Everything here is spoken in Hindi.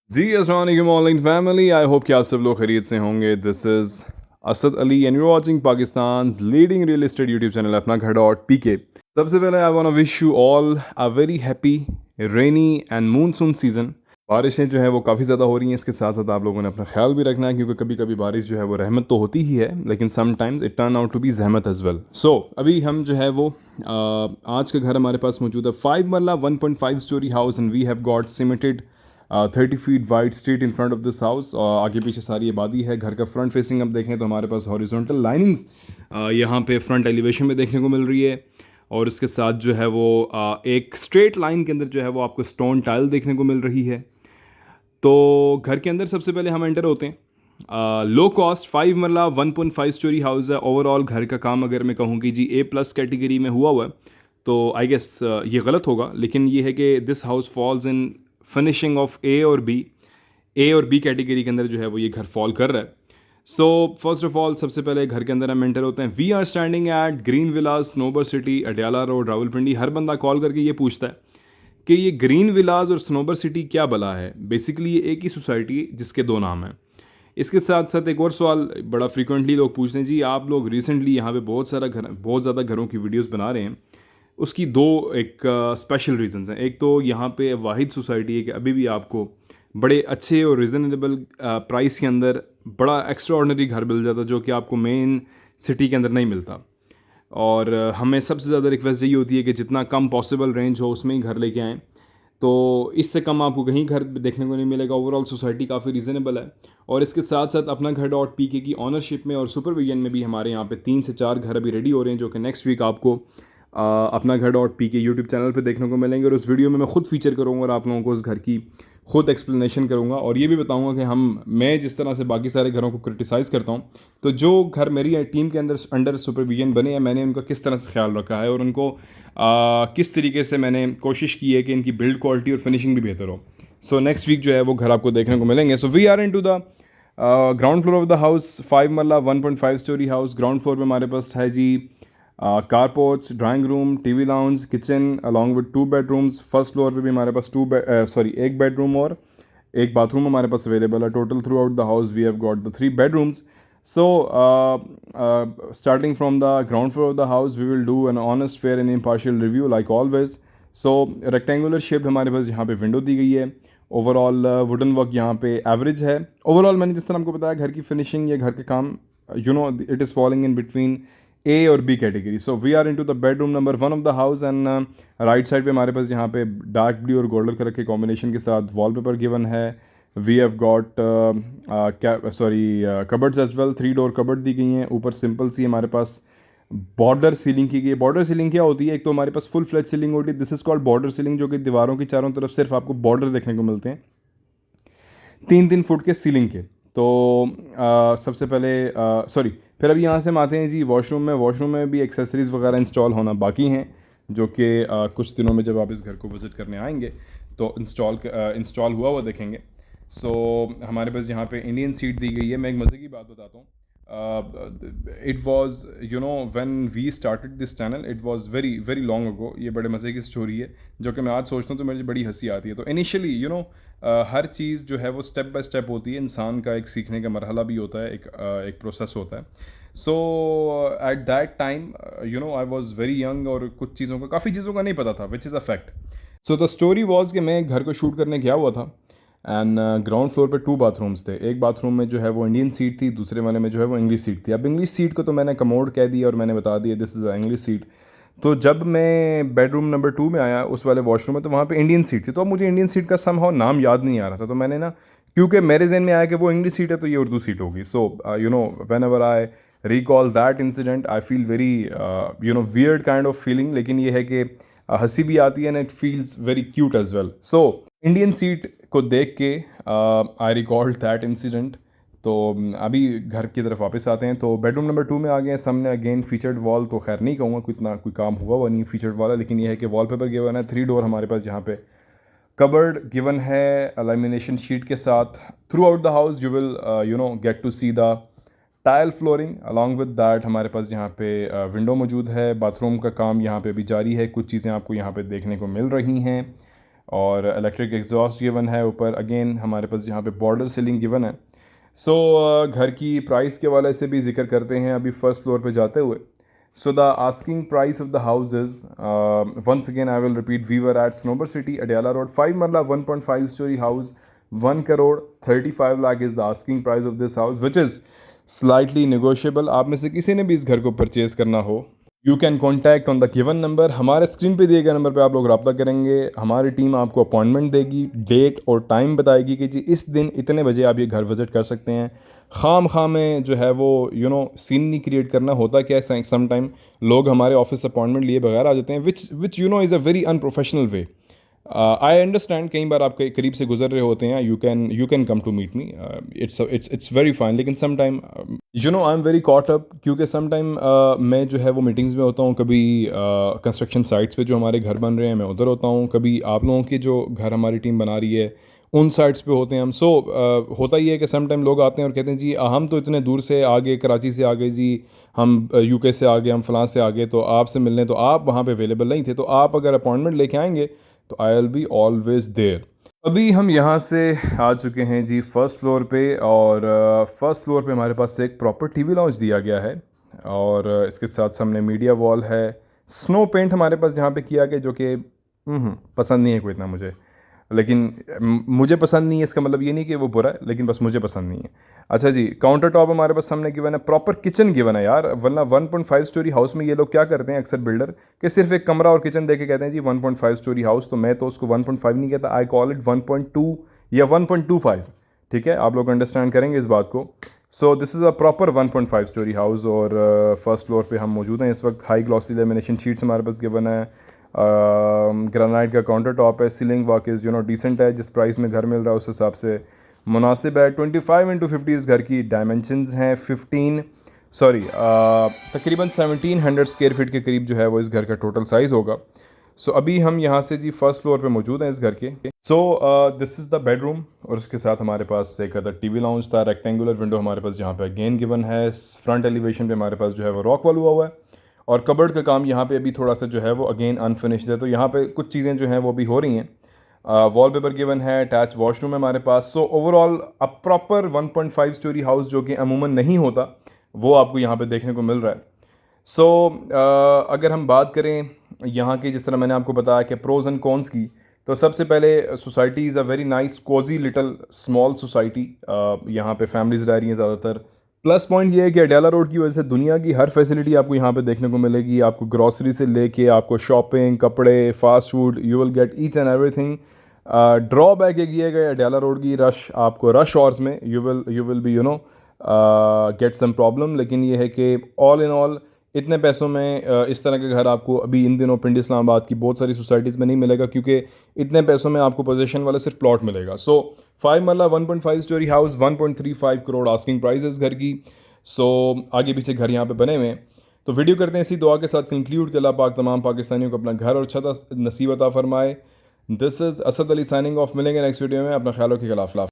जी अस्सलाम वालेकुम ऑनलाइन फैमिली। आई होप कि आप सब लोग खैरियत से होंगे। This is Asad Ali and you watching Pakistan leading real estate YouTube channel अपना घर डॉट पी के। सबसे पहले I want wish you all a very happy rainy and monsoon season. बारिशें जो है वो काफ़ी ज़्यादा हो रही हैं, इसके साथ साथ आप लोगों ने अपना ख्याल भी रखना है क्योंकि कभी कभी बारिश जो है वो रहमत तो होती ही है लेकिन sometimes it turn out to be जहमत एज वेल। सो अभी हम जो है वो आज का घर हमारे पास मौजूद है 5 marla 1.5 story house and we have got cemented 30 feet wide street in front of this house और आगे पीछे सारी आबादी है। घर का फ्रंट फेसिंग अब देखें तो हमारे पास हॉरिजॉन्टल लाइनिंग्स यहाँ पे फ्रंट एलिवेशन में देखने को मिल रही है और उसके साथ जो है वो एक स्ट्रेट लाइन के अंदर जो है वो आपको स्टोन टाइल देखने को मिल रही है। तो घर के अंदर सबसे पहले हम एंटर होते हैं। Low cost 5 marla 1.5 story house है। ओवरऑल घर का काम अगर मैं कहूँ कि जी A+ कैटेगरी में हुआ है तो आई गेस ये गलत होगा, लेकिन ये है कि this house falls in finishing of A और बी कैटेगरी के अंदर जो है वो ये घर फॉल कर रहा है। सो फर्स्ट ऑफ ऑल सबसे पहले घर के अंदर हम एंटर होते हैं। We are standing at green village Snober city Adyala road Rawalpindi. हर बंदा कॉल करके ये पूछता है कि ये ग्रीन विलाज और स्नोबर सिटी क्या भला है। बेसिकली ये एक ही सोसाइटी जिसके दो नाम हैं। इसके साथ साथ एक और सवाल बड़ा फ्रीक्वेंटली लोग पूछते हैं, जी आप लोग रिसेंटली यहाँ पे बहुत ज़्यादा घरों की वीडियोस बना रहे हैं, उसकी दो एक स्पेशल रीजंस हैं। एक तो यहाँ पे वाहिद सोसाइटी है कि अभी भी आपको बड़े अच्छे और रिजनेबल प्राइस के अंदर बड़ा एक्स्ट्रा ऑर्डनरी घर मिल जाता है जो कि आपको मेन सिटी के अंदर नहीं मिलता। और हमें सबसे ज़्यादा रिक्वेस्ट यही होती है कि जितना कम पॉसिबल रेंज हो उसमें ही घर लेके आएँ। तो इससे कम आपको कहीं घर देखने को नहीं मिलेगा। ओवरऑल सोसाइटी काफ़ी रीज़नेबल है और इसके साथ साथ अपना घर डॉट पी के की ऑनरशिप में और सुपरविजन में भी हमारे यहाँ पे 3 से 4 घर अभी रेडी हो रहे हैं जो कि नेक्स्ट वीक आपको अपना घर डॉट पी के यूट्यूब चैनल पे देखने को मिलेंगे। और उस वीडियो में मैं खुद फीचर करूँगा और आप लोगों को उस घर की खुद एक्सप्लेनेशन करूँगा और ये भी बताऊँगा कि मैं जिस तरह से बाकी सारे घरों को क्रिटिसाइज़ करता हूँ, तो जो घर मेरी टीम के अंडर सुपरविजन बने हैं मैंने उनका किस तरह से ख्याल रखा है और उनको किस तरीके से मैंने कोशिश की है कि इनकी बिल्ड क्वालिटी और फिनिशिंग भी बेहतर हो। सो नेक्स्ट वीक जो है वो घर आपको देखने को मिलेंगे। So we are in to the ground floor of the house. 5 marla 1.5 story house. Ground floor पे हमारे पास है जी carports, drawing room, TV lounge, kitchen along with 2 bedrooms. First floor पे भी हमारे पास एक बेडरूम और एक बाथरूम हमारे पास अवेलेबल है। Total throughout the house we have got the 3 bedrooms. So, starting from the ground floor of the house, we will do an honest, fair and impartial review like always. So, rectangular shaped हमारे पास यहाँ पे विंडो दी गई है। ओवरऑल वुडन वर्क यहाँ पे एवरेज है। ओवरऑल मैंने जिस तरह आपको बताया घर की फिनिशिंग या घर के काम it is following in between A और B category. So we are in to the bedroom number 1 of the house and right side पे हमारे पास यहाँ पे डार्क ब्लू और गोल्डन कलर के कॉम्बिनेशन के साथ वॉलपेपर गिवन है। We have got cupboards as well. 3 door cupboard दी गई हैं। ऊपर सिंपल सी हमारे पास बॉर्डर सीलिंग की गई है। बॉर्डर सीलिंग क्या होती है? एक तो हमारे पास फुल फ्लैट सीलिंग होती है, this is called border ceiling, जो कि दीवारों की चारों तरफ सिर्फ आपको बॉर्डर देखने को मिलते हैं 3-3 फुट के सीलिंग के। तो सबसे पहले फिर अभी यहाँ से हम आते हैं जी वॉशरूम में भी एक्सेसरीज़ वगैरह इंस्टॉल होना बाकी हैं जो कि कुछ दिनों में जब आप इस घर को विज़िट करने आएंगे तो इंस्टॉल हुआ देखेंगे। सो हमारे पास यहाँ पे इंडियन सीट दी गई है। मैं एक मज़े की बात बताता हूँ। It was when we started this channel it was very very long ago. ये बड़े मज़े की स्टोरी है जो कि मैं आज सोचता हूँ तो मुझे बड़ी हंसी आती है। तो इनिशियली हर चीज़ जो है वो स्टेप बाय स्टेप होती है। इंसान का एक सीखने का मरहला भी होता है, एक प्रोसेस होता है। So at that time I was very young और कुछ चीज़ों का काफ़ी चीज़ों का नहीं पता था विच is a fact. So the story was कि मैं घर को शूट करने गया हुआ था एंड ग्राउंड फ्लोर पे 2 बाथरूम्स थे। एक बाथरूम में जो है वो इंडियन सीट थी, दूसरे वाले में जो है वो इंग्लिश सीट थी। अब इंग्लिश सीट को तो मैंने कमोड कह दिया और मैंने बता दिया this is a English seat. तो जब मैं बेडरूम नंबर 2 में आया उस वाले वॉशरूम में तो वहाँ पे इंडियन सीट थी। तो अब मुझे इंडियन सीट का समहाउ नाम याद नहीं आ रहा था। तो मैंने ना, क्योंकि मेरे जहन में आया कि वो इंग्लिश सीट है तो ये उर्दू सीट होगी। So whenever I recall that incident I feel very weird kind of feeling. लेकिन ये है कि हंसी भी आती है and it feels very cute as well. So Indian seat को देख के आई रिकॉल्ड दैट इंसिडेंट। तो अभी घर की तरफ वापस आते हैं। तो बेडरूम नंबर 2 में आ गए हैं। सामने अगेन फीचर्ड वॉल, तो खैर नहीं कहूँगा कोई काम हुआ नहीं फीचर्ड वाला, लेकिन यह है कि वॉलपेपर गिवन है। 3 डोर हमारे पास जहाँ पे कबर्ड गिवन है लेमिनेशन शीट के साथ। Throughout the house you will get to see the tile flooring. Along with that हमारे पास यहाँ पे विंडो मौजूद है। बाथरूम का काम यहाँ पे भी जारी है। कुछ चीज़ें आपको यहाँ पे देखने को मिल रही हैं। और इलेक्ट्रिक एग्जॉस्ट गिवन है ऊपर। अगेन हमारे पास यहाँ पे बॉर्डर सीलिंग गिवन है। सो घर की प्राइस के वाले से भी जिक्र करते हैं अभी फर्स्ट फ्लोर पे जाते हुए। So the asking price of the house is once again I will repeat, we were at Snober city Adiala road, 5 marla 1.5 story house, 1 crore 35 lakh is the asking price of this house which is slightly negotiable. आप में से किसी ने भी इस घर को परचेज़ करना हो, you can contact on the given number. हमारे स्क्रीन पे दिए गए नंबर पे आप लोग रब्ता करेंगे, हमारी टीम आपको अपॉइंटमेंट देगी, डेट और टाइम बताएगी कि जी इस दिन इतने बजे आप ये घर विज़िट कर सकते हैं। खाम में जो है वो सीन नहीं क्रिएट करना होता। क्या है सम टाइम लोग हमारे ऑफिस अपॉइंटमेंट लिए बगैर आ जाते हैं, which is a very unprofessional way. I understand कई बार आप करीब से गुजर रहे होते हैं, you can come to meet me, it's very fine, लेकिन sometime I am very caught up, क्योंकि सम टाइम मैं जो है वो मीटिंग्स में होता हूँ, कभी कंस्ट्रक्शन साइट्स पे जो हमारे घर बन रहे हैं मैं उधर होता हूँ, कभी आप लोगों के जो घर हमारी टीम बना रही है उन साइट्स पे होते हैं हम। सो होता ही है कि सम टाइम लोग आते हैं और कहते हैं जी हम तो इतने दूर से आ गए, कराची से आ गए जी, हम यूके से आ गए, हम फलां से आ गए, तो आपसे मिलने, तो आप वहाँ पे अवेलेबल नहीं थे, तो आप अगर अपॉइंटमेंट लेके आएंगे तो I will be always there. अभी हम यहाँ से आ चुके हैं जी फर्स्ट फ्लोर पे, और फर्स्ट फ्लोर पे हमारे पास एक प्रॉपर टीवी लाउंज दिया गया है, और इसके साथ सामने मीडिया वॉल है। स्नो पेंट हमारे पास यहाँ पे किया गया, जो कि पसंद नहीं है कोई इतना मुझे, लेकिन मुझे पसंद नहीं है इसका मतलब ये नहीं कि वो बुरा है, लेकिन बस मुझे पसंद नहीं है। अच्छा जी, काउंटर टॉप हमारे पास सामने गिवन है, प्रॉपर किचन गिवन है यार, वरना 1.5 स्टोरी हाउस में ये लोग क्या करते हैं अक्सर बिल्डर, कि सिर्फ एक कमरा और किचन दे के कहते हैं जी 1.5 स्टोरी हाउस, तो मैं तो उसको 1.5 नहीं कहता, आई कॉल इट 1.2 या 1.25। ठीक है, आप लोग अंडरस्टैंड करेंगे इस बात को। So this is a proper 1.5 story house, और फर्स्ट फ्लोर पे हम मौजूद हैं इस वक्त। हाई ग्लॉसी लेमिनेशन शीट्स हमारे पास गिवन है, ग्रेनाइट का काउंटर टॉप है, सीलिंग वर्क इज़ डिसेंट है, जिस प्राइस में घर मिल रहा है उस हिसाब से मुनासिब है। 25x50 इस घर की डायमेंशंस हैं, तकरीबन 1700 स्क्वायर फीट के करीब जो है वो इस घर का टोटल साइज़ होगा। सो अभी हम यहाँ से जी फर्स्ट फ्लोर पे मौजूद हैं इस घर के। So this is the bedroom, और उसके साथ हमारे पास एक अदर टीवी लाउंज था, रेक्टेंगुलर विंडो हमारे पास जहाँ पे अगेन गिवन है। फ्रंट एलिवेशन पे हमारे पास जो है वो रॉक वॉल हुआ हुआ है, और कबर्ड का काम यहाँ पे अभी थोड़ा सा जो है वो अगेन अनफिनिश्ड है, तो यहाँ पे कुछ चीज़ें जो हैं वो भी हो रही हैं। वॉलपेपर गिवन है, अटैच वॉशरूम है हमारे पास। So overall a proper 1.5 story house, जो कि अमूमन नहीं होता, वो आपको यहाँ पे देखने को मिल रहा है। सो अगर हम बात करें यहाँ की, जिस तरह मैंने आपको बताया कि प्रोज़ एंड कॉन्स की, तो सबसे पहले society is a very nice cosy little small society. यहाँ पे फैमिलीज़ रह रही हैं ज़्यादातर। प्लस पॉइंट ये है कि अडियाला रोड की वजह से दुनिया की हर फैसिलिटी आपको यहाँ पे देखने को मिलेगी। आपको ग्रॉसरी से लेके आपको शॉपिंग, कपड़े, fast food, you will get each and everything. Drawback एक ये गए अडियाला रोड की, रश, आपको रश आवर्स में you will be get some problem, लेकिन ये है कि ऑल इन ऑल इतने पैसों में इस तरह के घर आपको अभी इन दिनों पिंडी इस्लामाबाद की बहुत सारी सोसाइटीज़ में नहीं मिलेगा, क्योंकि इतने पैसों में आपको पोजीशन वाला सिर्फ प्लॉट मिलेगा। सो 5 marla 1.5 story house, 1.35 crore asking price इस घर की। सो आगे पीछे घर यहाँ पे बने हुए हैं। तो वीडियो करते हैं इसी दुआ के साथ कंक्लूड कि अल्लाह पाक तमाम पाकिस्तानियों को अपना घर और छत नसीब अता फरमाए। This is Asad Ali signing off. मिलेंगे नेक्स्ट वीडियो में, अपना ख्याल रखिएगा।